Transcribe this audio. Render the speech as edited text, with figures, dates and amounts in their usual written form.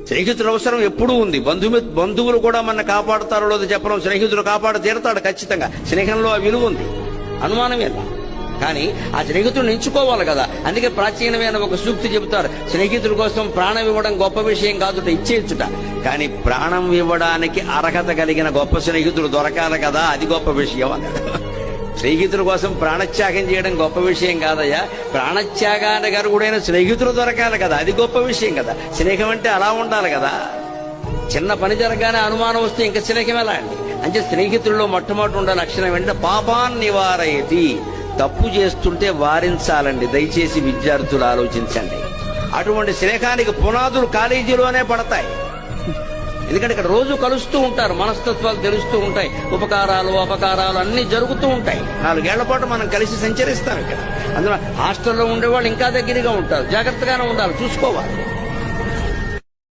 స్నేహితుల అవసరం ఎప్పుడూ ఉంది. బంధువులు కూడా మన కాపాడుతారో లేదో చెప్పడం, స్నేహితులు కాపాడు తీరతాడు ఖచ్చితంగా. స్నేహంలో ఆ విలువ ఉంది, అనుమానమే. కానీ ఆ స్నేహితుడిని ఎంచుకోవాలి కదా. అందుకే ప్రాచీనమైన ఒక సూక్తి చెబుతారు, స్నేహితుల కోసం ప్రాణం ఇవ్వడం గొప్ప విషయం కాదుట, ఇచ్చేయచ్చుట. కానీ ప్రాణం ఇవ్వడానికి అర్హత కలిగిన గొప్ప స్నేహితుడు దొరకాలి కదా, అది గొప్ప విషయం అన్నాడు. స్నేహితుల కోసం ప్రాణత్యాగం చేయడం గొప్ప విషయం కాదయ్యా, ప్రాణత్యాగానికి అర్హుడైన స్నేహితులు దొరకాలి కదా, అది గొప్ప విషయం కదా. స్నేహం అంటే అలా ఉండాలి కదా. చిన్న పని జరగానే అనుమానం వస్తే ఇంకా స్నేహం ఎలా అండి? అంటే స్నేహితుల్లో మొట్టమొదటి ఉండే లక్షణం ఏంటంటే పాపాన్ నివారయతి, తప్పు చేస్తుంటే వారించాలండి. దయచేసి విద్యార్థులు ఆలోచించండి. అటువంటి స్నేహానికి పునాదులు కాలేజీలోనే పడతాయి. ఎందుకంటే ఇక్కడ రోజు కలుస్తూ ఉంటారు, మనస్తత్వాలు తెలుస్తూ ఉంటాయి, ఉపకారాలు అపకారాలు అన్ని జరుగుతూ ఉంటాయి. 4 ఏళ్ల పాటు మనం కలిసి సంచరిస్తాం ఇక్కడ. అందులో హాస్టల్లో ఉండేవాళ్ళు ఇంకా దగ్గరగా ఉంటారు. జాగ్రత్తగానే ఉండాలి, చూసుకోవాలి.